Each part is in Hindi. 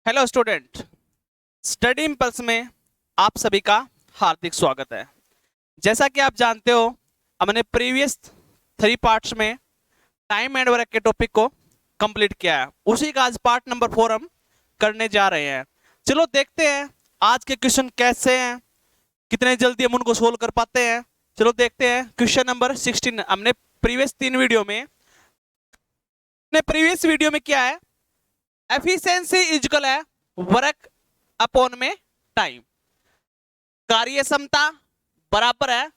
हेलो स्टूडेंट, स्टडी इम्पल्स में आप सभी का हार्दिक स्वागत है। जैसा कि आप जानते हो, हमने प्रीवियस 3 पार्ट्स में टाइम एंड वर्क के टॉपिक को कंप्लीट किया है। उसी का आज पार्ट नंबर 4 हम करने जा रहे हैं। चलो देखते हैं आज के क्वेश्चन कैसे हैं, कितने जल्दी हम उनको सोल्व कर पाते हैं। चलो देखते हैं क्वेश्चन नंबर 16। हमने प्रीवियस 3 वीडियो में क्या है, एफिशिएंसी इक्वल है वर्क अपॉन में टाइम। कार्य क्षमता बराबर है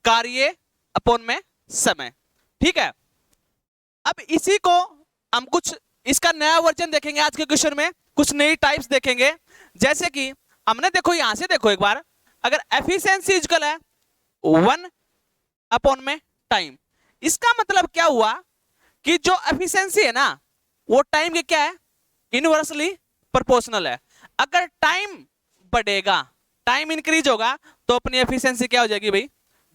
कार्य अपॉन में समय। ठीक है, अब इसी को हम कुछ इसका नया वर्जन देखेंगे। आज के क्वेश्चन में कुछ नई टाइप्स देखेंगे। जैसे कि हमने देखो, यहां से देखो एक बार, अगर एफिशिएंसी इक्वल है 1 अपॉन में टाइम, इसका मतलब क्या हुआ कि जो एफिशिएंसी है ना, वो टाइम के क्या है, इनवर्सली प्रोपोर्शनल है। अगर टाइम बढ़ेगा, टाइम इंक्रीज होगा, तो अपनी एफिशिएंसी क्या हो जाएगी भाई,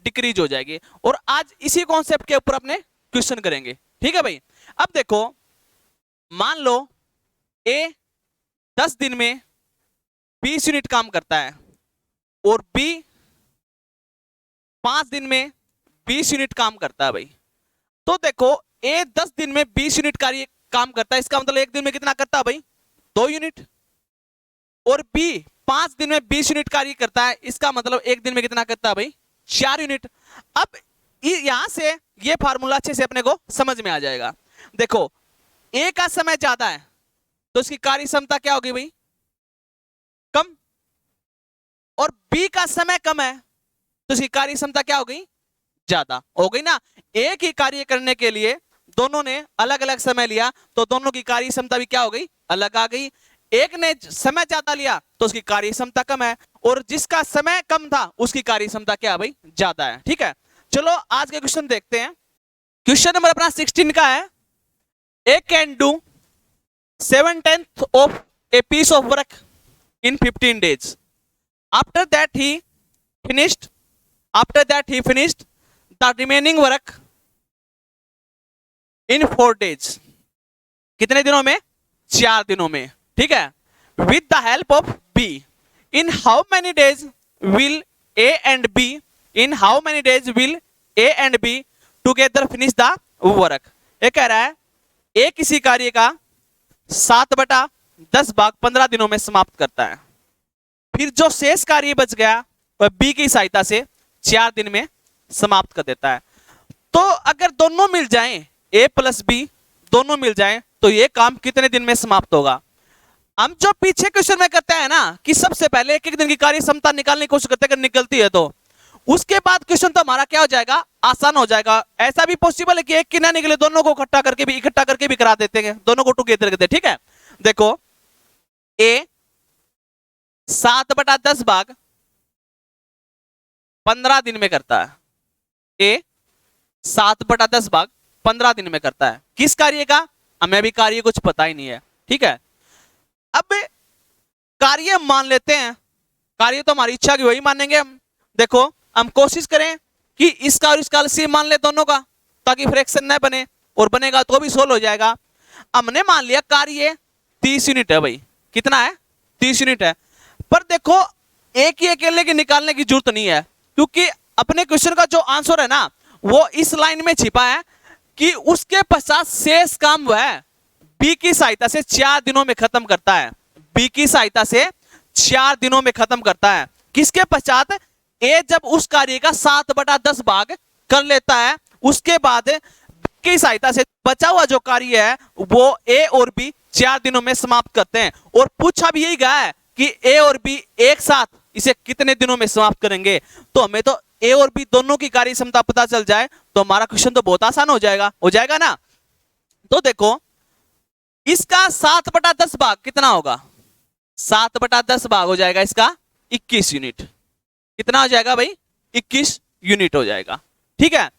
डिक्रीज हो जाएगी। और आज इसी कॉन्सेप्ट के ऊपर अपने क्वेश्चन करेंगे। ठीक है भाई। अब देखो, मान लो ए 10 दिन में 20 यूनिट काम करता है और बी 5 दिन में 20 यूनिट काम करता है भाई। तो देखो, ए 10 दिन में 20 यूनिट कार्य काम करता है, इसका मतलब एक दिन में कितना करता है भाई, 2 यूनिट। और बी 5 दिन में 20 यूनिट कार्य करता है, इसका मतलब एक दिन में कितना करता है भाई, 4 यूनिट। अब यहां से ये फार्मूला अच्छे से अपने को समझ में आ जाएगा। देखो, ए का समय ज्यादा है तो इसकी कार्य क्षमता क्या होगी भाई, कम। और बी का समय कम है तो इसकी कार्य क्षमता क्या हो गई, ज्यादा हो गई ना। एक ही कार्य करने के लिए दोनों ने अलग अलग समय लिया, तो दोनों की कार्य क्षमता भी क्या हो गई, अलग आ गई। एक ने समय ज्यादा लिया तो उसकी कार्य क्षमता कम है, और जिसका समय कम था उसकी कार्य क्षमता क्या है भाई, ज्यादा है। ठीक है, चलो आज के क्वेश्चन देखते हैं। क्वेश्चन नंबर अपना 16 का है, A can do 7/10 of a piece of work in 15 days। After that he finished the remaining work in 4 days। कितने दिनों में, 4 दिनों में। ठीक है, with the help of B, in how many days will A and B together finish the work. ये कह रहा है, ए किसी कार्य का 7/10 भाग 15 दिनों में समाप्त करता है, फिर जो शेष कार्य बच गया वह बी की सहायता से 4 दिन में समाप्त कर देता है। तो अगर दोनों मिल जाएं, ए प्लस बी दोनों मिल जाएं, तो ये काम कितने दिन में समाप्त होगा। हम जो पीछे क्वेश्चन में करते हैं ना, कि सबसे पहले एक एक दिन की कार्य क्षमता निकालने की कोशिश करते हैं, अगर निकलती है तो उसके बाद क्वेश्चन तो हमारा क्या हो जाएगा, आसान हो जाएगा। ऐसा भी पॉसिबल है कि एक की ना निकले, दोनों को इकट्ठा करके भी करा देते हैं, दोनों को टुगेदर करते हैं। ठीक है, देखो, ए 7/10 भाग 15 दिन में करता है, ए 7/10 भाग 15 दिन में करता है। किस कार्य का, हमें भी कार्य कुछ पता ही नहीं है। ठीक है, अब कार्य मान लेते हैं, कार्य तो हमारी इच्छा की वही मानेंगे हम। देखो, हम कोशिश करें कि इसका और इसका LCM मान ले दोनों का, ताकि फ्रैक्शन न बने, और बनेगा तो भी सोल्व हो जाएगा। हमने मान लिया कार्य 30 यूनिट है भाई। कितना है, 30 यूनिट है। पर देखो, एक ही अकेले के निकालने की जरूरत नहीं है, क्योंकि अपने क्वेश्चन का जो आंसर है ना, वो इस लाइन में छिपा है कि उसके पश्चात शेष काम वह बी की सहायता से 4 दिनों में खत्म करता है। बी की सहायता से 4 दिनों में खत्म करता है। किसके पश्चात, ए जब उस कार्य का 7/10 भाग कर लेता है, उसके बाद बी की सहायता से बचा हुआ जो कार्य है वो ए और बी 4 दिनों में समाप्त करते हैं। और पूछा भी यही गया है कि ए और बी एक साथ इसे कितने दिनों में समाप्त करेंगे। तो हमें तो ए और बी दोनों की कार्य क्षमता पता चल जाए तो हमारा क्वेश्चन तो बहुत आसान हो जाएगा ना। तो देखो, इसका 7/10 भाग कितना होगा, 7/10 भाग हो जाएगा इसका 21 यूनिट। कितना हो जाएगा भाई, 21 यूनिट हो जाएगा। ठीक है,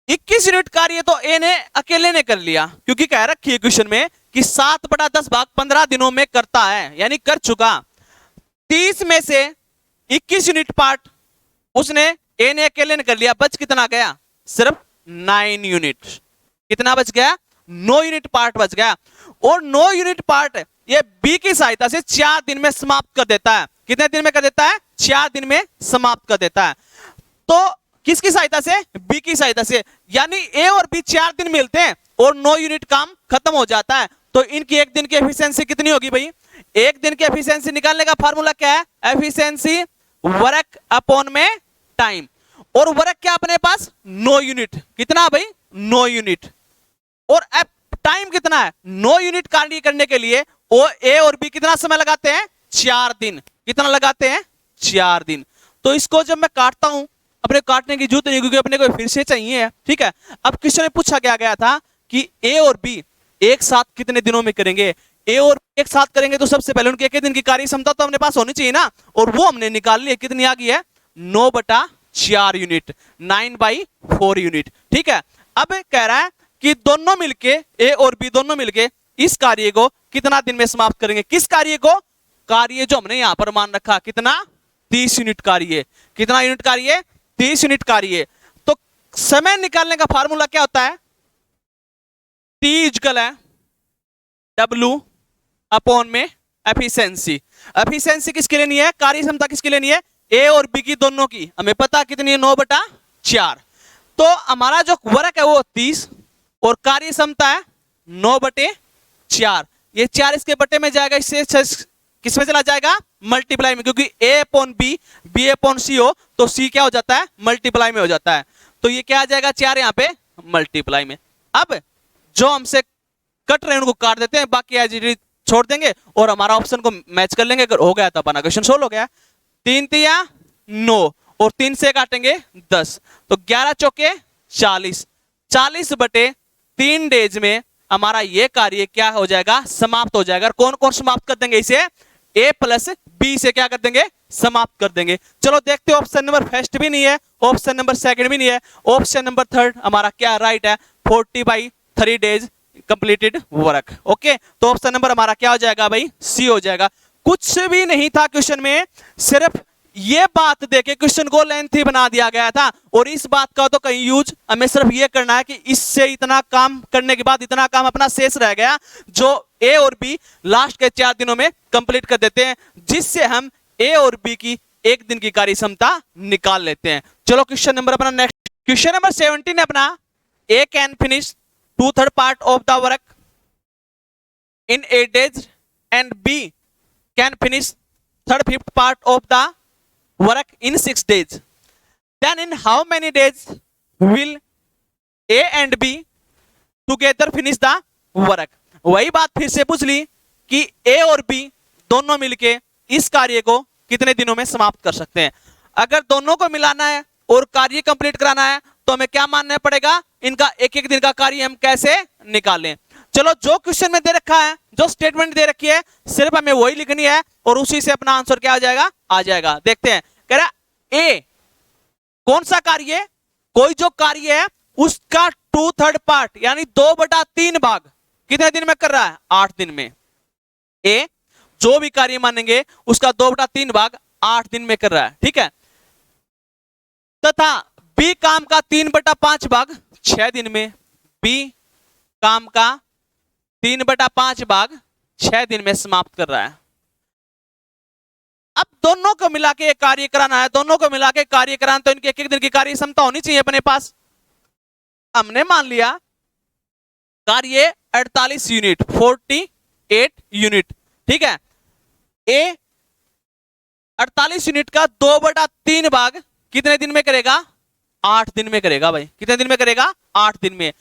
21 यूनिट कार्य तो ए ने अकेले ने कर लिया, क्योंकि कह रखी है क्वेश्चन में कि 7/10 भाग 15 दिनों में करता है, यानी कर चुका। 30 में से 21 यूनिट पार्ट उसने, ए ने अकेले ने कर लिया, बच कितना गया, सिर्फ 9 यूनिट। कितना बच गया, 9 यूनिट पार्ट बच गया। और 9 यूनिट पार्ट ये बी की सहायता से 4 दिन में समाप्त कर देता है। कितने दिन में कर देता है? 4 दिन में समाप्त कर देता है। तो किसकी सहायता से? बी की सहायता से। यानी ए और बी 4 दिन मिलते हैं और 9 यूनिट काम खत्म हो जाता है। तो इनकी एक दिन की एफिशिएंसी कितनी होगी भाई? एक दिन की एफिशिएंसी निकालने का फार्मूला क्या है? एफिशिएंसी वर्क अपॉन में टाइम। और वर्क क्या अपने पास? 9 यूनिट। कितना भाई? 9 यूनिट। और अब टाइम कितना है? 9 यूनिट कार्य करने के लिए ओ ए और बी कितना समय लगाते हैं? 4 दिन। कितना लगाते हैं? 4 दिन। तो इसको जब मैं काटता हूं, अपने काटने की जरूरत नहीं क्योंकि अपने को फिर से चाहिए है, ठीक है। अब क्वेश्चन में पूछा गया था कि ए और बी एक साथ कितने दिनों में करेंगे। ए और बी एक साथ करेंगे तो सबसे पहले उनके एक दिन की कार्य क्षमता तो अपने पास होनी चाहिए ना, और वो हमने निकाल ली। कितनी आ गई है? 9/4 यूनिट, 9/4 यूनिट, ठीक है। अब कह रहा है कि दोनों मिलके, ए और बी दोनों मिलके इस कार्य को कितना दिन में समाप्त करेंगे। किस कार्य को? कार्य जो हमने यहां पर मान रखा, कितना? 30 यूनिट कार्य। कितना यूनिट कार्य? 30 यूनिट कार्य। तो समय निकालने का फार्मूला क्या होता है? T इक्वल है W अपॉन में एफिशिएंसी। एफिशिएंसी किसके लेनी है? कार्य क्षमता किसके लेनी है? ए और बी की दोनों की। हमें पता कितनी है? 9/4। तो हमारा जो वर्क है वो 30 और कार्य क्षमता है 9/4। ये 4 इसके बटे में जाएगा, इससे किस में चला जाएगा? मल्टीप्लाई में, क्योंकि ए अपॉन बी, बी अपॉन सी हो तो सी क्या हो जाता है? मल्टीप्लाई में हो जाता है। तो ये क्या आ जाएगा? 4 यहाँ पे मल्टीप्लाई में। अब जो हमसे कट रहे हैं उनको काट देते हैं, बाकी एज इट इज छोड़ देंगे और हमारा ऑप्शन को मैच कर लेंगे। अगर हो गया तो अपना क्वेश्चन सोल्व हो गया। 3 तिया 9 और 3 से काटेंगे 10, तो 11 चौके 40। 40/3 डेज में हमारा ये कार्य क्या हो जाएगा? समाप्त हो जाएगा। कौन कौन समाप्त कर देंगे इसे? ए प्लस बी से क्या कर देंगे? समाप्त कर देंगे। चलो देखते हो, ऑप्शन नंबर फर्स्ट भी नहीं है, ऑप्शन नंबर सेकंड भी नहीं है, ऑप्शन नंबर थर्ड हमारा क्या राइट है? 40/3 डेज कंप्लीटेड वर्क। ओके, तो ऑप्शन नंबर हमारा क्या हो जाएगा भाई? सी हो जाएगा। कुछ भी नहीं था क्वेश्चन में, सिर्फ ये बात देके क्वेश्चन को लेंथी बना दिया गया था। और इस बात का तो कहीं यूज हमें सिर्फ ये करना है कि इससे इतना काम करने के बाद इतना काम अपना शेष रह गया जो ए और बी लास्ट के 4 दिनों में कंप्लीट कर देते हैं, जिससे हम ए और बी की एक दिन की कार्य क्षमता निकाल लेते हैं। चलो क्वेश्चन नंबर अपना नेक्स्ट, क्वेश्चन नंबर 17 है अपना। A can finish 2/3 part of the work in 8 days and B can finish 1/5 part of the work in 6 days. Then in how many days will A and B together finish the work? वही बात फिर से पूछ ली कि A और B दोनों मिलके इस कार्य को कितने दिनों में समाप्त कर सकते हैं। अगर दोनों को मिलाना है और कार्य कंप्लीट कराना है तो हमें क्या मानना पड़ेगा? इनका एक एक दिन का कार्य हम कैसे निकालें। चलो, जो क्वेश्चन में दे रखा है, जो स्टेटमेंट दे रखी है, सिर्फ हमें वही लिखनी है और उसी से अपना आंसर क्या आ जाएगा? आ जाएगा। देखते हैं, कह रहा ए कौन सा कार्य? कोई जो कार्य है उसका 2/3 पार्ट यानी 2/3 भाग कितने दिन में कर रहा है? 8 दिन में। ए जो भी कार्य मानेंगे उसका 2/3 भाग 8 दिन में कर रहा है, ठीक है। तथा बी काम का 3/5 भाग 6 दिन में। बी काम का 3/5 भाग 6 दिन में समाप्त कर रहा है। अब दोनों को मिला के कार्य कराना है, दोनों को मिला के कार्य कराना, तो इनके एक एक दिन की कार्य क्षमता होनी चाहिए अपने पास। हमने मान लिया कार्य 48 यूनिट, 48 यूनिट, ठीक है। ए 48 यूनिट का 2/3 भाग कितने दिन में करेगा? 8 दिन में करेगा भाई। कितने दिन में करेगा? 8 दिन में।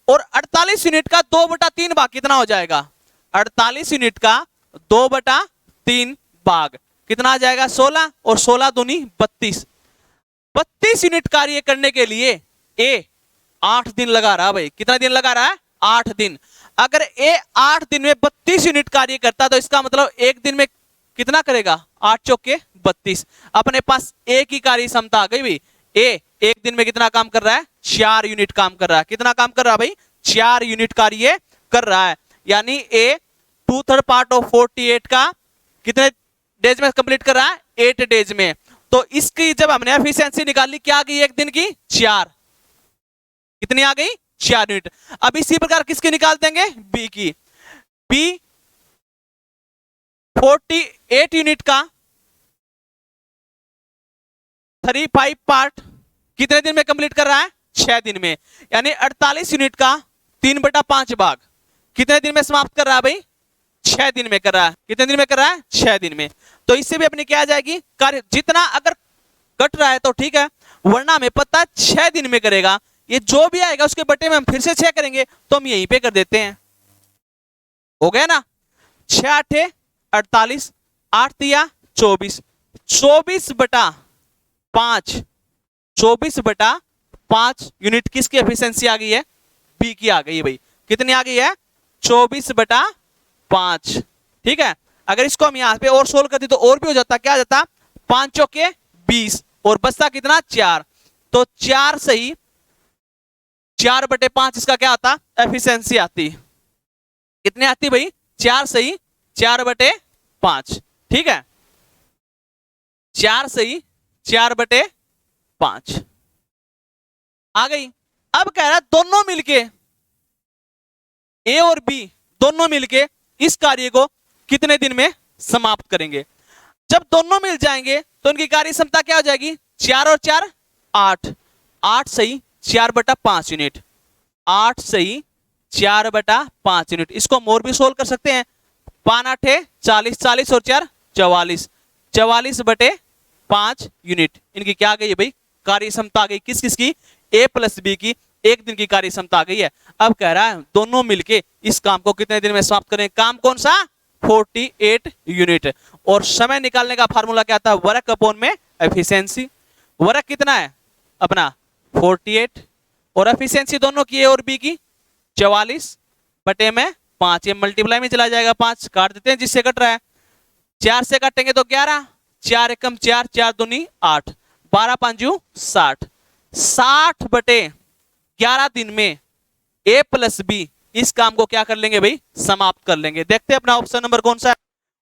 और 48 यूनिट का 2/3 भाग कितना हो जाएगा? 48 यूनिट का 2/3 भाग कितना आ जाएगा? 16 और 16 दूनी 32। 32 यूनिट कार्य करने के लिए ए 8 दिन लगा रहा भाई। कितना दिन लगा रहा है? 8 दिन। अगर ए 8 दिन में 32 यूनिट कार्य करता तो इसका मतलब एक दिन में कितना करेगा? 8 चौके 32। अपने पास ए की कार्य क्षमता आ गई भाई। ए एक दिन में कितना काम कर रहा है? 4 यूनिट काम कर रहा है। कितना काम कर रहा है भाई? 4 यूनिट कार्य कर रहा है। यानी ए 2/3 पार्ट ऑफ 48 का कितने डेज में कंप्लीट कर रहा है? 8 डेज में। तो इसकी जब हमने एफिशिएंसी निकाली, क्या आ गई एक दिन की? 4। कितनी आ गई? 4 यूनिट। अब इसी प्रकार किसकी निकाल देंगे? बी की। बी 48 यूनिट का 35 पार्ट कितने दिन में कंप्लीट कर रहा है? 6 दिन में। यानी 48 यूनिट का 3/5 भाग कितने दिन में समाप्त कर रहा है भाई? 6 दिन में कर रहा है। कितने दिन में कर रहा है? 6 दिन में। तो इससे भी अपनी क्या आ जाएगी? कार्य जितना अगर कट रहा है तो ठीक है, वरना हमें पता है 6 दिन में करेगा। ये जो भी आएगा उसके बटे में हम फिर से 6 करेंगे, तो हम यहीं पे कर देते हैं। हो गया ना? 6 8 48, 8 तिया 24, 24/5, 24/5 यूनिट किसकी एफिशिएंसी आ गई है? बी की आ गई है भाई। कितनी आ गई है? 24/5। ठीक है, अगर इसको हम यहां पे और सोल्व करते तो और भी हो जाता। क्या जाता? 5 चौके 20 और बचता कितना? 4। तो 4 सही 4/5 इसका क्या आता? एफिशिएंसी आती। कितनी आती भाई? 4 सही 4/5। ठीक है, 4 सही 4/5 आ गई। अब कह रहा है दोनों मिलके, ए और बी दोनों मिलके इस कार्य को कितने दिन में समाप्त करेंगे? जब दोनों मिल जाएंगे तो उनकी कार्य क्षमता क्या हो जाएगी? 4 और 4 8, 8 सही 4/5 यूनिट, 8 सही 4/5 यूनिट। इसको हम और भी सोल्व कर सकते हैं। 5 8 40, 40 और 4 44, 44/5 यूनिट। इनकी क्या आ गई है भाई? कार्य क्षमता आ गई। किस किस की? ए प्लस बी की एक दिन की कार्य क्षमता आ गई है। अब कह रहा है दोनों मिलके इस काम को कितने दिन में समाप्त करें? काम कौन सा? 48 यूनिट। और समय निकालने का फार्मूला क्या था? वर्क अपॉन में एफिशिएंसी। वर्क कितना है अपना? 48 और एफिशिएंसी दोनों की ए और बी की 44/5। ये मल्टीप्लाई में चला जाएगा, 5 काट देते हैं जिससे कट रहा है। 4 से काटेंगे तो 11, 4 एकम 4, 4 दूनी 8, 12 5 60, 60/11 दिन में ए प्लस बी इस काम को क्या कर लेंगे भाई? समाप्त कर लेंगे। देखते हैं अपना ऑप्शन नंबर कौन सा है?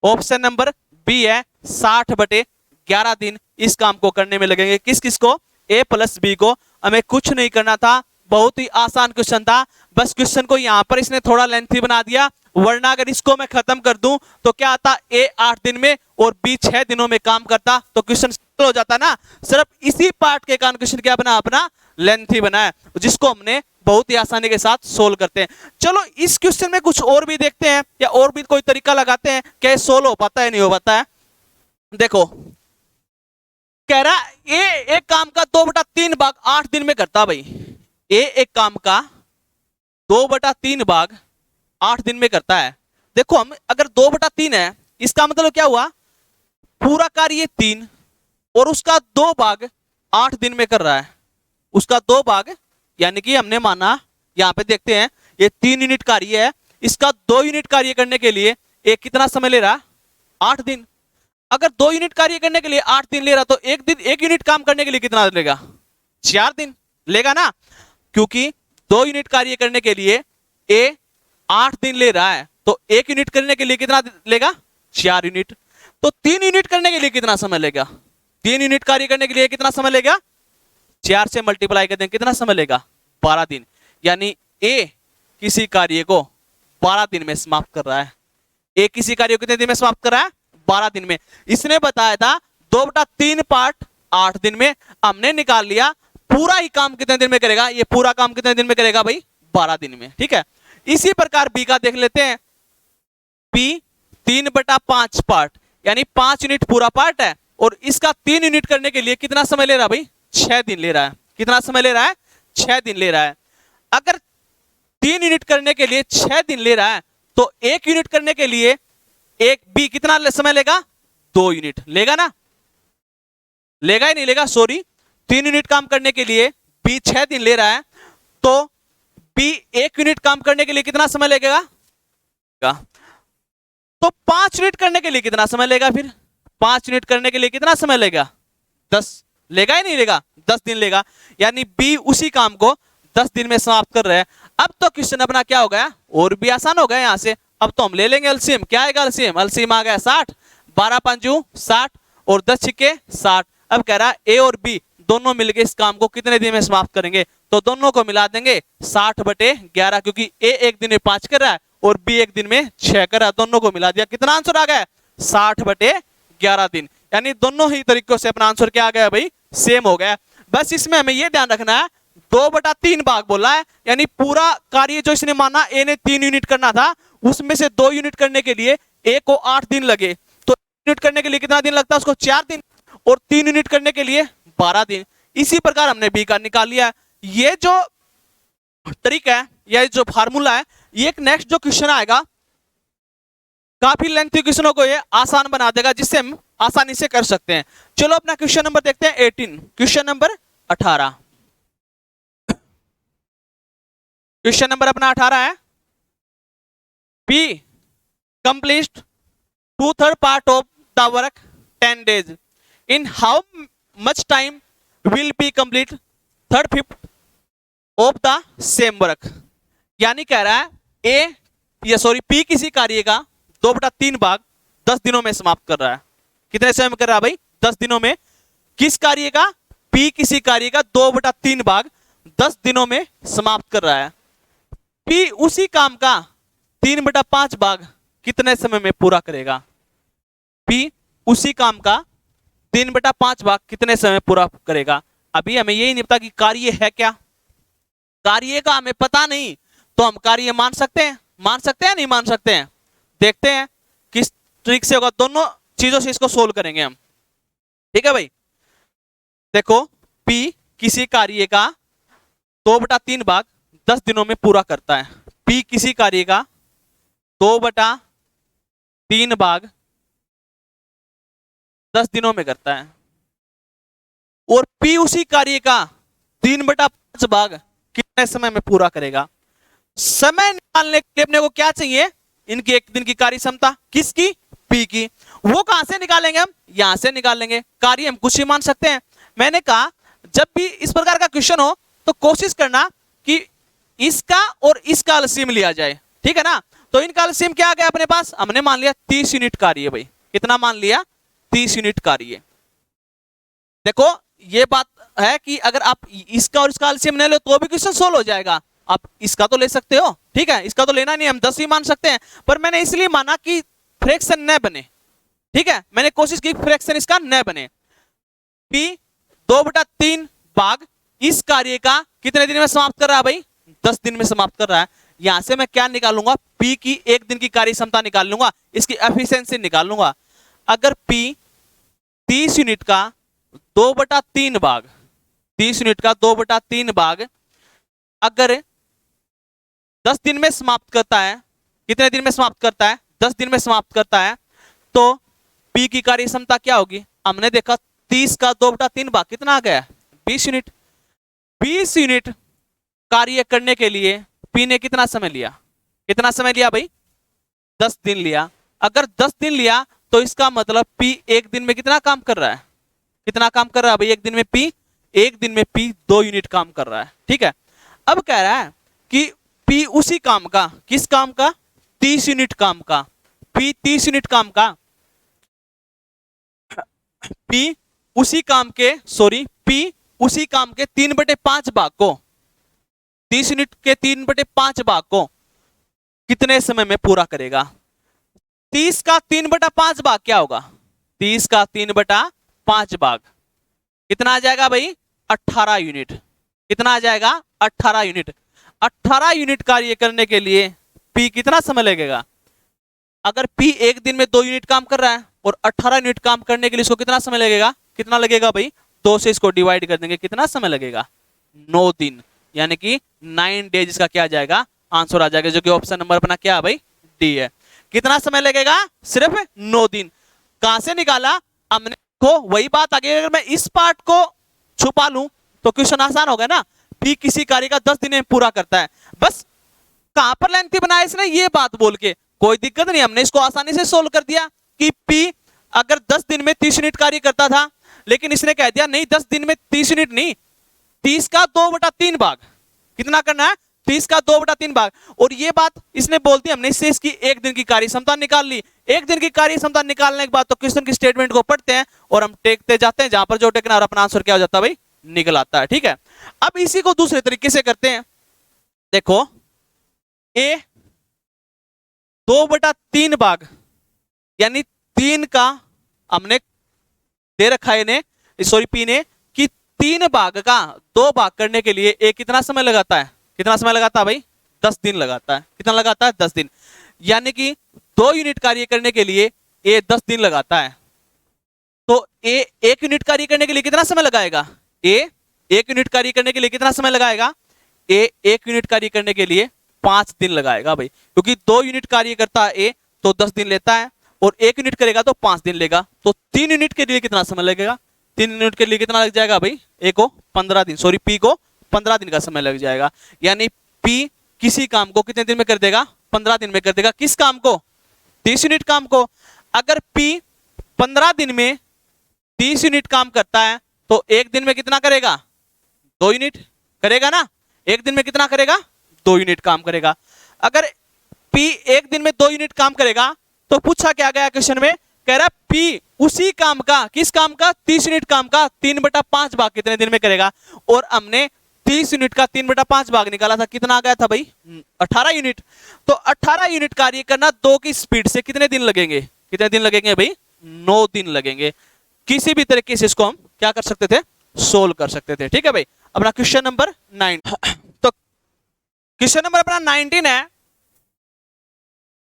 ऑप्शन नंबर बी है। 60/11 दिन इस काम को करने में लगेंगे। किस किस को? ए प्लस बी को। हमें कुछ नहीं करना था, बहुत ही आसान क्वेश्चन था। बस क्वेश्चन को यहां पर इसने थोड़ा लेंथी बना दिया, वरना अगर इसको मैं खत्म कर दूं तो क्या आता? ए 8 दिन में और बी 6 दिनों में काम करता, तो क्वेश्चन हो जाता ना। सिर्फ इसी पार्ट के कारण क्वेश्चन क्या बना? अपना लेंथी बना है, जिसको हमने बहुत ही आसानी के साथ सोल्व करते हैं। चलो इस क्वेश्चन में कुछ और भी देखते हैं, या और भी कोई तरीका लगाते हैं, क्या सोल्व हो पाता है नहीं हो पाता है। देखो कह रहा ए एक काम का 2/3 भाग 8 दिन में करता भाई। ए एक काम का 2/3 भाग 8 दिन में करता है। देखो हम अगर 2/3 है, इसका मतलब क्या हुआ? पूरा कार्य 3 और उसका 2 भाग 8 दिन में कर रहा है। उसका 2 भाग, यानी कि हमने माना, यहां पे देखते हैं ये 3 यूनिट कार्य है, इसका 2 यूनिट कार्य करने के लिए एक कितना समय ले रहा? 8 दिन। अगर 2 यूनिट कार्य करने के लिए 8 दिन ले रहा तो एक दिन 1 यूनिट काम करने के लिए कितना लेगा? 4 दिन लेगा ना, क्योंकि 2 यूनिट कार्य करने के लिए ए 8 दिन ले रहा है, तो 1 यूनिट करने के लिए कितना लेगा? 4 यूनिट। तो 3 यूनिट करने के लिए कितना समय लेगा? 3 यूनिट कार्य करने के लिए कितना समय लेगा? 4 से मल्टीप्लाई कर दें, कितना समय लेगा? 12 दिन। यानी ए किसी कार्य को 12 दिन में समाप्त कर रहा है। ए किसी कार्य को कितने दिन में समाप्त कर रहा है? 12 दिन में। इसने बताया था 2/3 पार्ट 8 दिन में, हमने निकाल लिया पूरा ही काम कितने दिन में करेगा? ये पूरा काम कितने दिन में करेगा भाई? 12 दिन में। ठीक है, इसी प्रकार बी का देख लेते हैं। बी 3/5 पार्ट, यानी 5 यूनिट पूरा पार्ट है, और इसका 3 यूनिट करने के लिए कितना समय ले रहा भाई? 6 दिन ले रहा है। कितना समय ले रहा है? 6 दिन ले रहा है। अगर 3 यूनिट करने के लिए 6 दिन ले रहा है, तो 1 यूनिट करने के लिए एक बी कितना समय लेगा? 2 यूनिट लेगा ना? लेगा ही नहीं लेगा, सॉरी। 3 यूनिट काम करने के लिए बी 6 दिन ले रहा है, तो बी 1 यूनिट काम करने के लिए कितना समय लगेगा? तो 5 यूनिट करने के लिए कितना समय लेगा? फिर 5 यूनिट करने के लिए कितना समय लेगा? 10 लेगा ही नहीं लेगा, 10 दिन लेगा। यानी बी उसी काम को 10 दिन में समाप्त कर रहे हैं। अब तो क्वेश्चन अपना क्या हो गया? और भी आसान हो गया यहां से। अब तो हम ले लेंगे एलसीएम। क्या आएगा एलसीएम? एलसीएम आ गया 60, 12 5 60 और 10 6 60। अब कह रहा है ए और बी दोनों मिलके इस काम को कितने दिन में समाप्त करेंगे? तो दोनों को मिला देंगे 60/11, क्योंकि ए एक दिन में 5 कर रहा है और बी एक दिन में 6 कर रहा है। दोनों को मिला दिया, कितना आंसर आ गया? 60/11 दिन। यानी दोनों ही तरीकों से अपना आंसर क्या आ गया भाई? सेम हो गया। बस इसमें हमें यह ध्यान रखना है 2/3 भाग बोला है, यानी पूरा कार्य जो इसने माना ए ने 3 यूनिट करना था, उसमें से 2 यूनिट करने के लिए ए को 8 दिन लगे, तो यूनिट करने के लिए कितना दिन लगता है उसको? 4 दिन, और 3 यूनिट करने के लिए 12 दिन। इसी प्रकार हमने बी का निकाल लिया। ये जो तरीका है या जो फार्मूला है, ये एक नेक्स्ट जो क्वेश्चन आएगा काफी लेंथी क्वेश्चनों को ये आसान बना देगा, जिससे हम आसानी से कर सकते हैं। चलो अपना क्वेश्चन नंबर देखते हैं 18। क्वेश्चन नंबर 18, क्वेश्चन नंबर अपना 18 है, P completed 2/3 part of the work 10 days. In how much time will P complete 3/5 of the same work? यानी कह रहा है P किसी कार्य का 2/3 भाग 10 दिनों में समाप्त कर रहा है। कितने समय में कर रहा है भाई? 10 दिनों में। किस कार्य का? P किसी कार्य का 2/3 भाग 10 दिनों में समाप्त कर रहा है। P उसी काम का 3/5 भाग कितने समय में पूरा करेगा? P उसी काम का 3/5 भाग कितने समय में पूरा करेगा? अभी हमें यही नहीं पता कि कार्य है क्या, कार्य का हमें पता नहीं, तो हम कार्य मान सकते हैं? मान सकते हैं नहीं मान सकते हैं? देखते हैं किस ट्रिक से होगा। दोनों चीजों से इसको सोल्व करेंगे हम, ठीक है भाई। देखो, P किसी कार्य का 2/3 भाग 10 दिनों में पूरा करता है। P किसी कार्य का 2/3 भाग 10 दिनों में करता है, और P उसी कार्य का 3/5 भाग कितने समय में पूरा करेगा? समय निकालने के लिए अपने को क्या चाहिए? इनकी एक दिन की कार्य क्षमता। किसकी? P की। वो कहां से निकालेंगे हम? यहां से निकालेंगे। कार्य हम कुछ ही मान सकते हैं। मैंने कहा जब भी इस प्रकार का क्वेश्चन हो तो कोशिश करना कि इसका और इसका एलसीएम लिया जाए, ठीक है ना। तो इनका एलसीएम क्या आ गया अपने पास? हमने मान लिया 30 यूनिट कार्य भाई। कितना मान लिया? 30 यूनिट कार्य। देखो ये बात है कि अगर आप इसका और इसका एलसीएम ले लो तो भी क्वेश्चन सोल्व हो जाएगा। आप इसका तो ले सकते हो, ठीक है, इसका तो लेना नहीं, हम 10 ही मान सकते हैं, पर मैंने इसलिए माना कि फ्रैक्शन न बने, ठीक है। मैंने कोशिश की फ्रैक्शन इसका न बने। P 2/3 भाग इस कार्य का कितने दिन में समाप्त कर रहा है भाई? 10 दिन में समाप्त कर रहा है। यहां से मैं क्या निकालूंगा? P की एक दिन की कार्य क्षमता निकाल लूंगा, इसकी एफिशिएंसी निकाल लूंगा। अगर P 30 यूनिट का 2/3 भाग 30 यूनिट का 2/3 भाग अगर 10 दिन में समाप्त करता है, कितने दिन में समाप्त करता है? 10 दिन में समाप्त करता है, तो P की कार्य क्षमता क्या होगी? हमने देखा 30 का 2/3 भाग कितना आ गया? 20 यूनिट। 20 यूनिट कार्य करने के लिए P ने कितना समय लिया? कितना समय लिया भाई? 10 दिन लिया। अगर 10 दिन लिया तो इसका मतलब P एक दिन में कितना काम कर रहा है? कितना काम कर रहा है भाई एक दिन में P? एक दिन में P 2 यूनिट काम कर रहा है, ठीक है। अब कह रहा है कि P उसी काम का, किस काम का? 30 यूनिट काम का। P 30 यूनिट काम का, P उसी काम के P उसी काम के 3/5 भाग को, 30 यूनिट के 3/5 भाग को कितने समय में पूरा करेगा? 30 का 3/5 भाग क्या होगा? 30 का 3/5 भाग कितना आ जाएगा भाई? 18 यूनिट। कितना आ जाएगा? 18 यूनिट। 18 यूनिट कार्य करने के लिए P कितना समय लगेगा? अगर P एक दिन में 2 यूनिट काम कर रहा है और 18 यूनिट काम करने के लिए इसको कितना समय लगेगा? कितना लगेगा भाई? 2 से इसको डिवाइड कर देंगे, कितना समय लगेगा? 9 दिन, यानी कि 9 डेज इसका क्या आ जाएगा? आंसर आ जाएगा, जो कि ऑप्शन नंबर अपना क्या है भाई? डी है। कितना समय लगेगा? सिर्फ 9 दिन। कहां से निकाला हमने? को वही बात आगे, अगर मैं इस पार्ट को छुपा लूं तो क्वेश्चन आसान होगा ना। P किसी कार्य का 10 दिन में पूरा करता है। बस कहां पर लेंथी बनाया इसने? ये बात बोल के कोई दिक्कत नहीं, हमने इसको आसानी से सोल्व कर दिया कि P अगर 10 दिन में 30 यूनिट कार्य करता था, लेकिन इसने कह दिया नहीं 10 दिन में 30 यूनिट नहीं, 30 का 2/3 भाग। कितना करना है? 30 का 2/3 भाग। और ये बात इसने बोल दी, हमने इससे इसकी एक दिन की कार्य क्षमता निकाल ली। एक दिन की कार्य क्षमता निकालने के बाद तो क्वेश्चन की स्टेटमेंट को पढ़ते हैं और हम टेकते जाते हैं, जहां पर जो टेकना और अपना आंसर क्या हो जाता है भाई? निकल आता है। ठीक है, अब इसी को दूसरे तरीके से करते हैं। देखो ए 2/3 भाग, यानी 3 का हमने दे रखा है इन्हें, सॉरी पी ने, कि 3 भाग का 2 भाग करने के लिए ए कितना समय लगाता है, कितना समय लगाता है भाई, 10 दिन लगाता है। कितना लगाता है, 10 दिन। यानी कि 2 यूनिट कार्य करने के लिए ए 10 दिन लगाता है। तो ए 1 यूनिट कार्य करने के लिए कितना समय लगाएगा, ए 1 यूनिट कार्य करने के लिए कितना समय लगाएगा, ए 1 यूनिट कार्य करने के लिए 5 दिन लगाएगा भाई, क्योंकि 2 यूनिट कार्य करता है ए तो 10 दिन लेता है, और 1 यूनिट करेगा तो 5 दिन लेगा। तो 3 यूनिट के लिए कितना समय लगेगा, 3 यूनिट के लिए कितना लग जाएगा भाई, ए को 15 दिन, सॉरी पी को 15 दिन का समय लग जाएगा। यानी पी किसी काम को कितने दिन में कर देगा, 15 दिन में कर देगा। किस काम को, 30 यूनिट काम को। अगर पी 15 दिन में 30 यूनिट काम करता है तो 1 दिन में कितना करेगा, 2 यूनिट करेगा ना, 1 दिन में कितना करेगा, 2 यूनिट काम करेगा। अगर पी 1 दिन में 2 यूनिट काम करेगा तो पूछा क्या गया क्वेश्चन में, कह रहा पी उसी काम का, किस काम का, 30 यूनिट काम का 3/5 भाग कितने दिन में करेगा। और हमने 30 यूनिट का 3/5 भाग निकाला था, कितना आ गया था भाई, 18 यूनिट। तो 18 यूनिट कार्य करना 2 की स्पीड से कितने दिन लगेंगे, कितने दिन लगेंगे भाई, 9 दिन लगेंगे। किसी भी तरीके से इसको हम क्या कर सकते थे, सोल्व कर सकते थे। ठीक है भाई, अपना क्वेश्चन नंबर 9। तो क्वेश्चन नंबर अपना 19 है,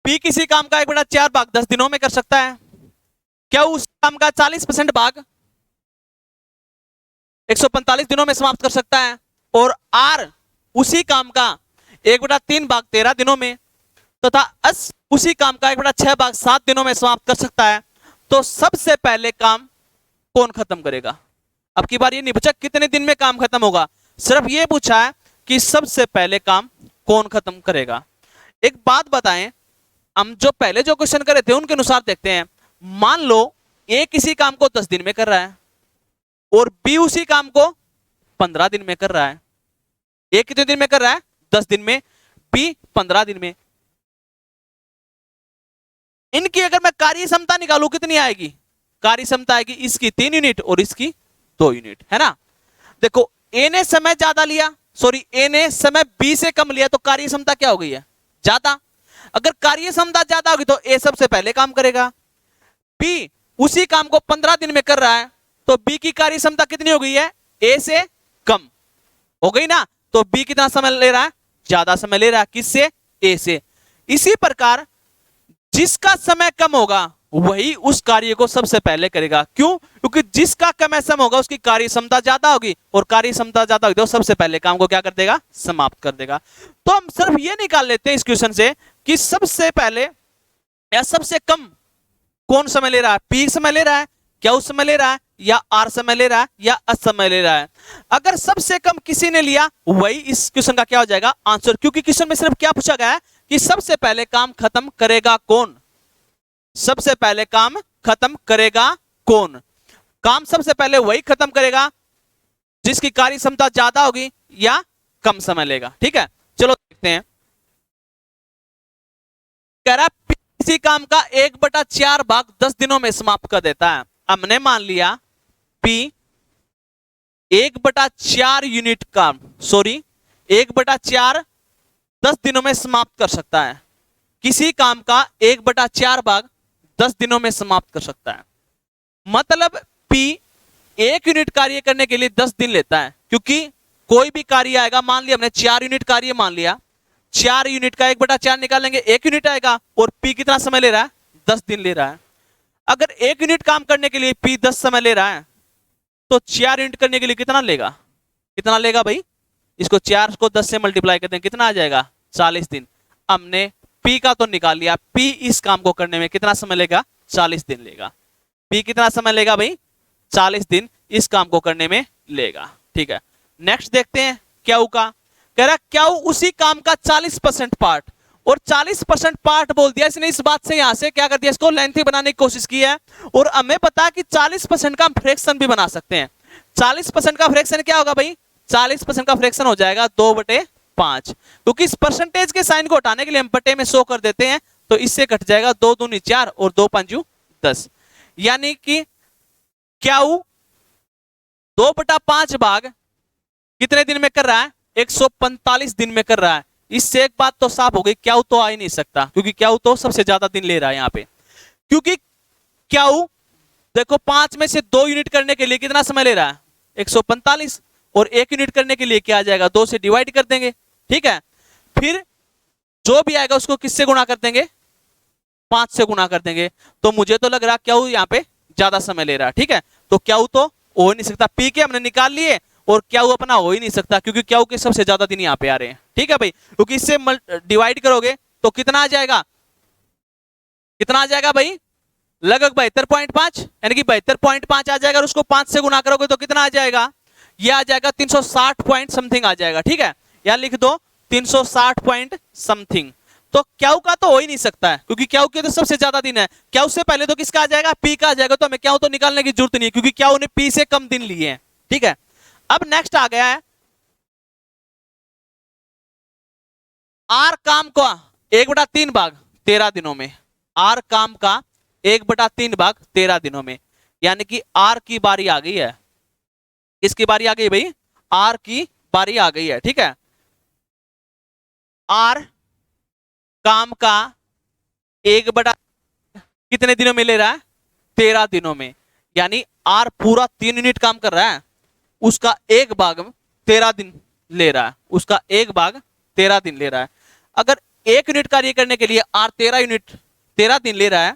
पी किसी काम का 1/4 भाग 10 दिनों में कर सकता है। क्या उस काम का 40% भाग 145 दिनों में समाप्त कर सकता है। और आर उसी काम का 1/3 भाग 13 दिनों में, तथा अस उसी काम का 1/6 भाग 7 दिनों में समाप्त कर सकता है। तो सबसे पहले काम कौन खत्म करेगा। अब की बार ये नहीं पूछा कितने दिन में काम खत्म होगा, सिर्फ ये पूछा है कि सबसे पहले काम कौन खत्म करेगा। एक बात बताएं, हम जो पहले जो क्वेश्चन करे थे उनके अनुसार देखते हैं। मान लो ए किसी काम को 10 दिन में कर रहा है और बी उसी काम को 15 दिन में कर रहा है। ए कितने दिन में कर रहा है, 10 दिन में, बी 15 दिन में। इनकी अगर मैं कार्य क्षमता निकालू कितनी आएगी, कार्य क्षमता आएगी इसकी 3 यूनिट और इसकी 2 यूनिट, है ना। देखो ए ने समय ज्यादा लिया, सॉरी ए ने समय बी से कम लिया, तो कार्य क्षमता क्या हो गई है, ज्यादा। अगर कार्य क्षमता ज्यादा होगी तो ए सबसे पहले काम करेगा। बी उसी काम को 15 दिन में कर रहा है तो बी की कार्य क्षमता कितनी हो गई है, ए से कम हो गई ना। तो बी कितना समय ले रहा है, ज्यादा समय ले रहा है, किससे, ए से। इसी प्रकार जिसका समय कम होगा वही उस कार्य को सबसे पहले करेगा। क्यों, क्योंकि जिसका कम समय होगा उसकी कार्य क्षमता ज्यादा होगी, और कार्य क्षमता ज्यादा होगी तो सबसे पहले काम को क्या कर देगा, समाप्त कर देगा। तो हम सिर्फ ये निकाल लेते हैं इस क्वेश्चन से कि सबसे पहले या सबसे कम कौन समय ले रहा है, पी समय ले रहा है, क्या उस समय ले रहा है, या आर समय ले रहा है, या अस समय ले रहा है। अगर सबसे कम किसी ने लिया वही इस क्वेश्चन का क्या हो जाएगा, आंसर। क्योंकि क्वेश्चन में सिर्फ क्या पूछा गया है कि सबसे पहले काम खत्म करेगा कौन, सबसे पहले काम खत्म करेगा कौन। काम सबसे पहले वही खत्म करेगा जिसकी कार्य क्षमता ज्यादा होगी या कम समय लेगा। ठीक है, चलो देखते हैं। कह रहा किसी काम का 1/4 भाग 10 दिनों में समाप्त कर देता है। हमने मान लिया पी 1/4 यूनिट काम, सॉरी 1/4 10 दिनों में समाप्त कर सकता है। किसी काम का 1/4 भाग 10 दिनों में समाप्त कर सकता है। मतलब P 1 यूनिट कार्य करने के लिए 10 दिन लेता है, क्योंकि कोई भी कार्य आएगा, मान लिया हमने 4 यूनिट कार्य मान लिया, 4 यूनिट का 1/4 निकालेंगे 1 यूनिट आएगा, और P कितना समय ले रहा है, 10 दिन ले रहा है। अगर 1 यूनिट काम करने के लिए P 10 समय ले रहा है तो 4 यूनिट करने के लिए कितना लेगा, कितना लेगा भाई, इसको 4 को 10 से मल्टीप्लाई करते हैं, कितना आ जाएगा, 40 दिन। हमने P का तो निकाल लिया, P इस काम को करने में कितना समय लेगा, 40 दिन लेगा। P कितना समय लेगा भाई, 40 दिन इस काम को करने में लेगा। ठीक है, नेक्स्ट देखते हैं क्याऊ का। कह रहा क्याऊ उसी काम का 40% पार्ट, और 40% पार्ट बोल दिया इसने। इस बात से यहां से क्या कर दिया, इसको लेंथी बनाने की कोशिश की है। और हमें पता है कि 40% का हम फ्रैक्शन भी बना सकते हैं। 40% का फ्रैक्शन क्या होगा भाई, 40% का फ्रैक्शन हो जाएगा 2/5, क्योंकि इस परसेंटेज के साइन को हटाने के लिए हम बटे में 100 कर देते हैं, तो इससे कट जाएगा 2 दूनी 4 और 2 5 10। यानी कि क्याऊ 2/5 भाग कितने दिन में कर रहा है? 145 दिन में कर रहा है। इससे एक बात तो साफ हो गई, क्याऊ तो आ ही नहीं सकता, क्योंकि क्याऊ तो सबसे ज्यादा दिन ले रहा है यहाँ पे। क्योंकि क्याऊ देखो 5 में से 2 यूनिट करने के लिए कितना समय ले रहा है? 145, और 1 यूनिट करने के लिए क्या आ जाएगा? 2 से डिवाइड कर देंगे, ठीक है। फिर जो भी आएगा उसको किससे गुणा कर देंगे? 5 से गुणा कर देंगे। तो मुझे तो लग रहा क्याऊ यहाँ पे ज्यादा समय ले रहा है, ठीक है। तो क्याऊ तो हो ही नहीं सकता, पी के हमने निकाल लिए, और क्याऊ अपना हो ही नहीं सकता, क्योंकि क्याऊ के सबसे ज्यादा दिन यहाँ पे आ रहे हैं, ठीक है भाई। क्योंकि इससे डिवाइड करोगे तो कितना आ जाएगा? कितना आ जाएगा भाई? लगभग 72.5, यानी कि 72.5 आ जाएगा, और उसको 5 से गुना करोगे तो कितना आ जाएगा? ये आ जाएगा 360 पॉइंट समथिंग आ जाएगा, ठीक है। या लिख दो 360 पॉइंट समथिंग। तो क्याऊ का तो हो ही नहीं सकता है, क्योंकि क्याऊ के तो सबसे ज्यादा दिन है। क्याऊ से पहले तो किसका आ जाएगा? पी का आ जाएगा। तो हमें क्याऊ तो निकालने की जरूरत नहीं है, क्योंकि क्याऊ ने पी से कम दिन लिए हैं, ठीक है। अब नेक्स्ट आ गया है आर काम का 1/3 भाग 13 दिनों में। आर काम का 1/3 भाग 13 दिनों में, यानी कि आर की बारी आ गई है। किसकी बारी आ गई भाई? आर की बारी आ गई है, ठीक है। आर काम का 1/ कितने दिनों में ले रहा है? 13 दिनों में। यानी आर पूरा 3 यूनिट काम कर रहा है, उसका 1 भाग 13 दिन ले रहा है, उसका 1 भाग 13 दिन ले रहा है। अगर 1 यूनिट कार्य करने के लिए आर 13 दिन ले रहा है,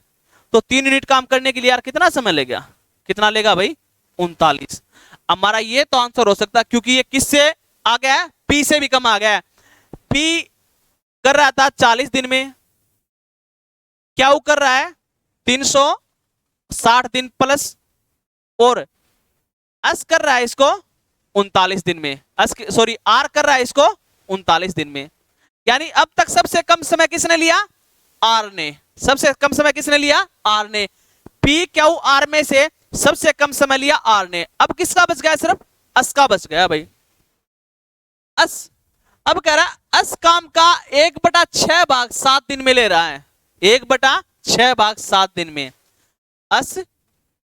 तो 3 यूनिट काम करने के लिए यार कितना समय लेगा? कितना लेगा भाई? 39। हमारा ये तो आंसर हो सकता है, क्योंकि ये किससे आ गया है? पी से भी कम आ गया है। पी कर रहा था 40 दिन में, क्या वो कर रहा है? 360 दिन प्लस, और एस कर रहा है इसको 39 दिन में। सॉरी, आर कर रहा है इसको 39 दिन में। यानी अब तक सबसे कम समय किसने लिया? आर ने। सबसे कम समय किसने लिया? आर ने। पी क्यू आर में से सबसे कम समय लिया आर ने। अब किसका बच गया? सिर्फ अस का बच गया भाई, अस। अब कह रहा है अस काम का 1/6 भाग 7 दिन में ले रहा है, 1/6 भाग 7 दिन में। अस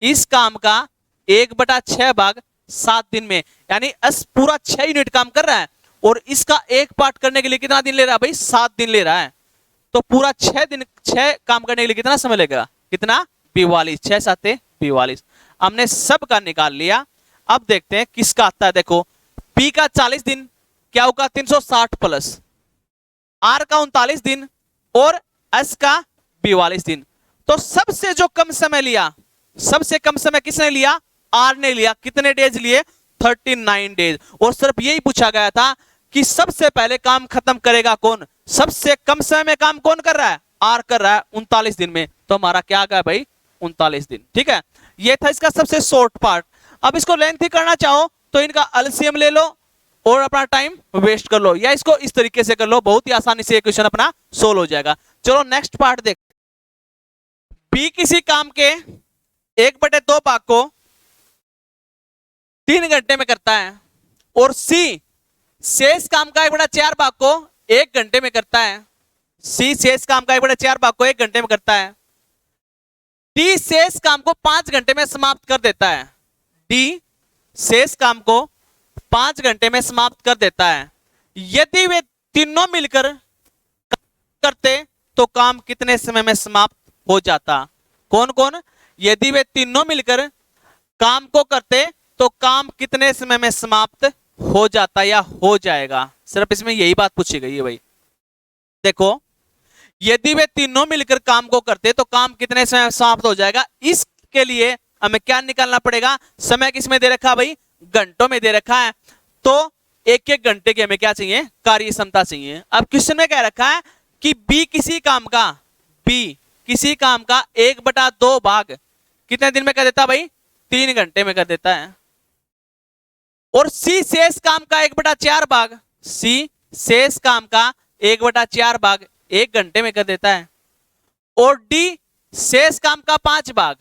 इस काम का 1/6 भाग 7 दिन में, यानी अस पूरा 6 यूनिट काम कर रहा है, और इसका एक पार्ट करने के लिए कितना दिन ले रहा है भाई? 7 दिन ले रहा है। तो पूरा 6 काम करने के लिए कितना समय लगेगा? कितना? 42। 6 7 42। हमने सब का निकाल लिया। अब देखते हैं किसका आता है। देखो, पी का 40 दिन, क्या होगा? 360 प्लस आर का 39 दिन, और एस का 42 दिन। तो सबसे जो कम समय लिया, सबसे कम समय किसने लिया? आर ने लिया। कितने डेज लिए? 39 डेज। और सिर्फ यही पूछा गया था कि सबसे पहले काम खत्म करेगा कौन? सबसे कम समय में काम कौन कर रहा है? आर कर रहा है 39 दिन में। तो हमारा क्या आ गया भाई? 39 दिन, ठीक है। ये था इसका सबसे शॉर्ट पार्ट। अब इसको लेंथी करना चाहो तो इनका एलसीएम ले लो और अपना टाइम वेस्ट कर लो, या इसको इस तरीके से कर लो, बहुत ही आसानी से क्वेश्चन अपना सोल्व हो जाएगा। चलो नेक्स्ट पार्ट देख। बी किसी काम के 1/2 भाग को 3 घंटे में करता है, और सी शेष काम का 1/4 भाग को 1 घंटे में करता है। सी शेष काम का 1/4 भाग को 1 घंटे में करता है। डी शेष काम को 5 घंटे में समाप्त कर देता है। डी शेष काम को 5 घंटे में समाप्त कर देता है। यदि वे तीनों मिलकर करते तो काम कितने समय में समाप्त हो जाता? कौन कौन? यदि वे तीनों मिलकर काम को करते तो काम कितने समय में समाप्त हो जाता या हो जाएगा? सिर्फ इसमें यही बात पूछी गई है भाई। देखो, यदि वे तीनों मिलकर काम को करते तो काम कितने समय में समाप्त हो जाएगा? इसके लिए हमें क्या निकालना पड़ेगा? समय किसमें दे रखा है भाई? घंटों में दे रखा है। तो 1-1 घंटे की हमें क्या चाहिए? कार्य क्षमता चाहिए। अब क्वेश्चन में कह रखा है कि बी किसी काम का 1/2 भाग कितने दिन में कर देता भाई? 3 घंटे में कर देता है। और सी शेष काम का 1/4 भाग, सी शेष काम का 1/4 भाग 1 घंटे में कर देता है। और डी शेष काम का 5 भाग,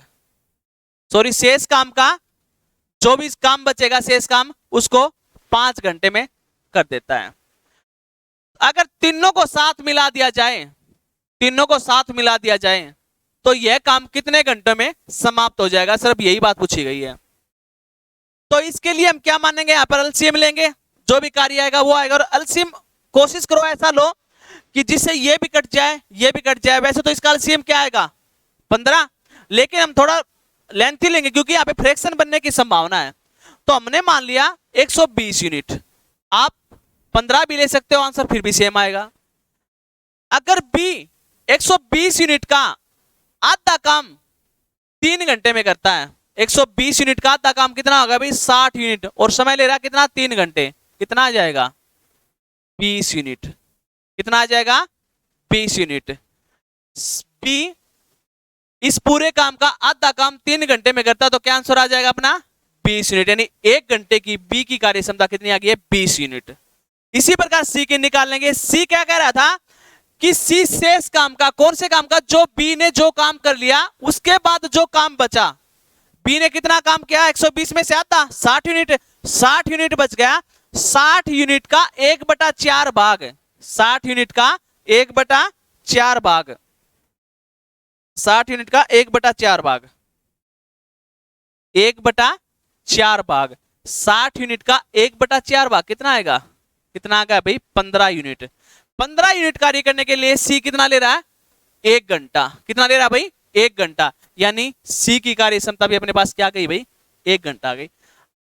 सॉरी शेष काम का जो भी काम बचेगा शेष काम, उसको 5 घंटे में कर देता है। अगर तीनों को साथ मिला दिया जाए, तीनों को साथ मिला दिया जाए तो यह काम कितने घंटों में समाप्त हो जाएगा? सिर्फ यही बात पूछी गई है। तो इसके लिए हम क्या मानेंगे, यहाँ पर एलसीएम लेंगे, जो भी कार्य आएगा वो आएगा। और एलसीएम कोशिश करो ऐसा लो कि जिससे ये भी कट जाए ये भी कट जाए। वैसे तो इसका एलसीएम क्या आएगा 15, लेकिन हम थोड़ा लेंथी लेंगे क्योंकि यहाँ पे फ्रैक्शन बनने की संभावना है। तो हमने मान लिया 120 यूनिट, आप 15 भी ले सकते हो, आंसर फिर भी सेम आएगा। अगर बी 120 यूनिट का आधा काम 3 घंटे में करता है, 120 यूनिट का आधा काम कितना होगा भाई 60 यूनिट, और समय ले रहा है कितना 3 घंटे, कितना आ जाएगा 20 यूनिट। कितना आ जाएगा 20 यूनिट। बी इस पूरे काम का आधा काम 3 घंटे में करता है, तो क्या आंसर आ जाएगा अपना 20 यूनिट। यानी 1 घंटे की बी की कार्य क्षमता कितनी आ गई है 20 यूनिट। इसी प्रकार सी की निकाल लेंगे। सी क्या कह रहा था कि सी शेष काम का, कौन से काम का, जो बी ने जो काम कर लिया उसके बाद जो काम बचा। बी ने कितना काम किया 120 में से आधा 60 यूनिट, 60 यूनिट बच गया। 60 यूनिट का 1/4 भाग, 60 यूनिट का 1/4 भाग, 60 यूनिट का 1/4 भाग, 1/4 भाग, 60 यूनिट का 1/4 भाग कितना आएगा, कितना आ गया भाई 15 यूनिट। 15 यूनिट कार्य करने के लिए सी कितना ले रहा है 1 घंटा। कितना ले रहा है भाई 1 घंटा। यानी सी की कार्य क्षमता भी अपने पास क्या आ गई भाई 1 घंटा आ गई।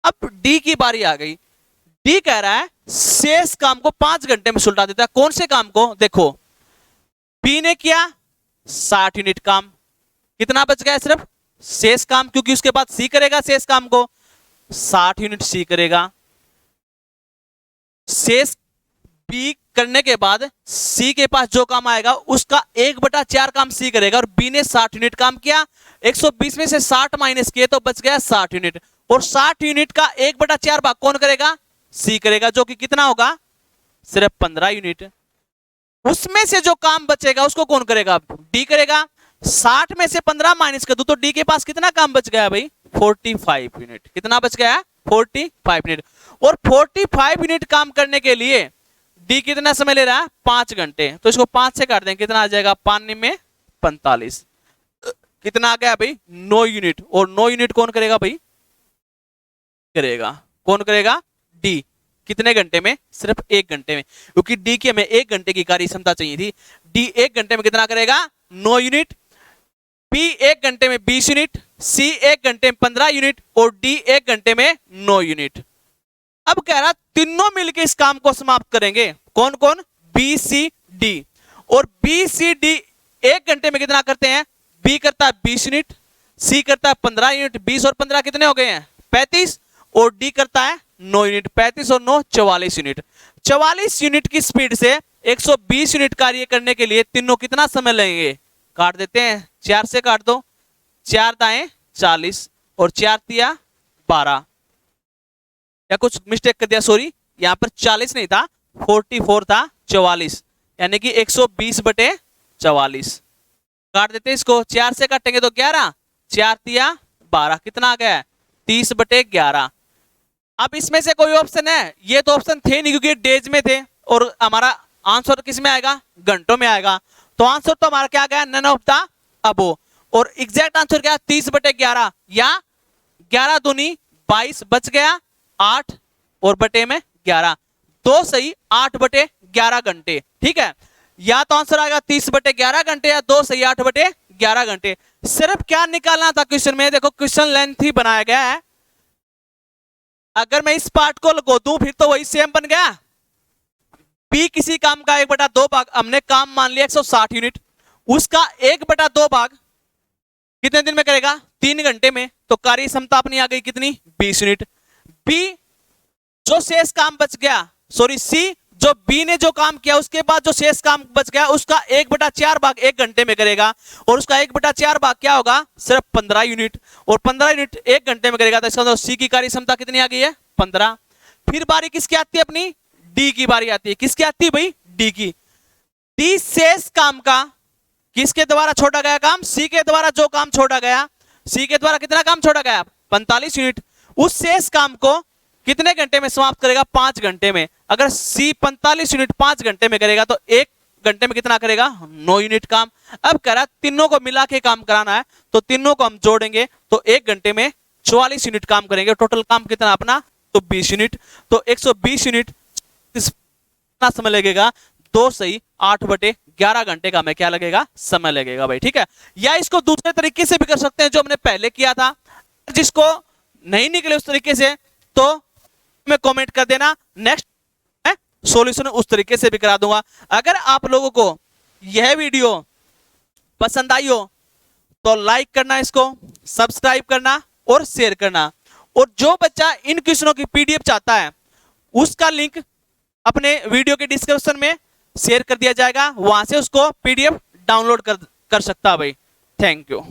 अब डी की बारी आ गई। डी कह रहा है शेष काम को 5 घंटे में सुलटा देता है। कौन से काम को, देखो बी ने किया 60 यूनिट काम, कितना बच गया सिर्फ शेष काम, क्योंकि उसके बाद सी करेगा शेष काम को, 60 यूनिट सी करेगा। शेष बी करने के बाद सी के पास जो काम आएगा उसका 1/4 काम सी करेगा। और बी ने 60 यूनिट काम किया, 120 में से 60 माइनस किए तो बच गया 60 यूनिट। और 60 यूनिट का 1/4 भाग कौन करेगा सी करेगा, जो कि कितना होगा सिर्फ 15 यूनिट। उसमें से जो काम बचेगा उसको कौन करेगा डी करेगा। 60 में से 15 माइनस कर दो तो डी के पास कितना काम बच गया भाई 45 यूनिट। कितना बच गया 45 यूनिट। और 45 यूनिट काम करने के लिए डी कितना समय ले रहा है 5 घंटे। तो इसको 5 से काट दें, कितना आ जाएगा 5 में 45, कितना आ गया भाई 9 यूनिट। और 9 यूनिट कौन करेगा भाई करेगा, कौन करेगा डी। कितने घंटे में सिर्फ 1 घंटे में, क्योंकि डी की हमें 1 घंटे की कार्य क्षमता चाहिए थी। डी 1 घंटे में कितना करेगा 9 यूनिट, बी 1 घंटे में 20 यूनिट, सी 1 घंटे में 15 यूनिट और डी 1 घंटे में 9 यूनिट। अब कह रहा तीनों मिलकर इस काम को समाप्त करेंगे। कौन कौन बी सी डी। और बी सी डी 1 घंटे में कितना करते हैं, बी करता है 20 यूनिट, सी करता है 15 यूनिट, 20 और 15 कितने हो गए हैं 35, और डी करता है 9 यूनिट, 35 और 9 44 यूनिट। 44 यूनिट की स्पीड से 120 यूनिट कार्य करने के लिए तीनों कितना समय लेंगे, काट देते हैं 4 से काट दो, 4 दाएं 40 और 4 तिया 12, या कुछ मिस्टेक कर दिया सॉरी, यहां पर 40 नहीं था 44 था 44, यानी कि 120/44 काट देते इसको। 4 से काटेंगे तो 11, 4 तिया 12, कितना आ गया 30/11। अब इसमें से कोई ऑप्शन है, ये तो ऑप्शन थे नहीं क्योंकि डेज में थे, और हमारा आंसर किस में आएगा घंटों में आएगा। तो आंसर तो हमारा क्या गया नन ऑफ द अबो। और एग्जैक्ट आंसर क्या 30/11 या 11 दूनी 22 बच गया 8 और बटे में 11, 2 सही 8/11 घंटे। ठीक है, या तो आंसर आएगा 30/11 घंटे या 2 सही 8/11 घंटे। सिर्फ क्या निकालना था क्वेश्चन में, देखो क्वेश्चन लेंथ ही बनाया गया है। अगर मैं इस पार्ट को लगो दूं फिर तो वही सेम बन गया। बी किसी काम का 1/2 भाग, हमने काम मान लिया 160 यूनिट, उसका 1/2 भाग कितने दिन में करेगा 3 घंटे में, तो कार्य क्षमता अपनी आ गई कितनी 20 यूनिट। बी जो शेष काम बच गया, सॉरी सी जो बी ने जो काम किया उसके बाद जो शेष काम बच गया उसका 1/4 भाग 1 घंटे में करेगा, और उसका 1/4 भाग क्या होगा सिर्फ 15 यूनिट, और 15 यूनिट 1 घंटे में करेगा। तो इसका मतलब सी की कार्य क्षमता कितनी आ गई है 15। फिर बारी किसकी आती है अपनी डी की बारी आती है। किसकी आती है भाई डी की। डी शेष काम का किसके द्वारा छोड़ा गया काम, सी के द्वारा जो काम छोड़ा गया, सी के द्वारा कितना काम छोड़ा गया 45 यूनिट, उस शेष काम को कितने घंटे में समाप्त करेगा 5 घंटे में। अगर सी 45 यूनिट 5 घंटे में करेगा तो 1 घंटे में कितना करेगा 9 यूनिट काम। अब कह रहा तीनों को मिला के काम कराना है, तो तीनों को हम जोड़ेंगे तो 1 घंटे में 44 यूनिट काम करेंगे। टोटल काम कितना अपना, तो 20 यूनिट। तो 120 यूनिट कितना समय लगेगा, 2 सही 8/11 घंटे का हमें क्या लगेगा, समय लगेगा भाई। ठीक है, या इसको दूसरे तरीके से भी कर सकते हैं जो हमने पहले किया था। जिसको नहीं निकले उस तरीके से तो मैं कमेंट कर देना, नेक्स्ट सॉल्यूशन उस तरीके से भी करा दूंगा। अगर आप लोगों को यह वीडियो पसंद आई हो तो लाइक करना, इसको सब्सक्राइब करना और शेयर करना। और जो बच्चा इन क्वेश्चनों की पीडीएफ चाहता है उसका लिंक अपने वीडियो के डिस्क्रिप्शन में शेयर कर दिया जाएगा, वहां से उसको पीडीएफ डाउनलोड कर सकता है भाई। Thank you.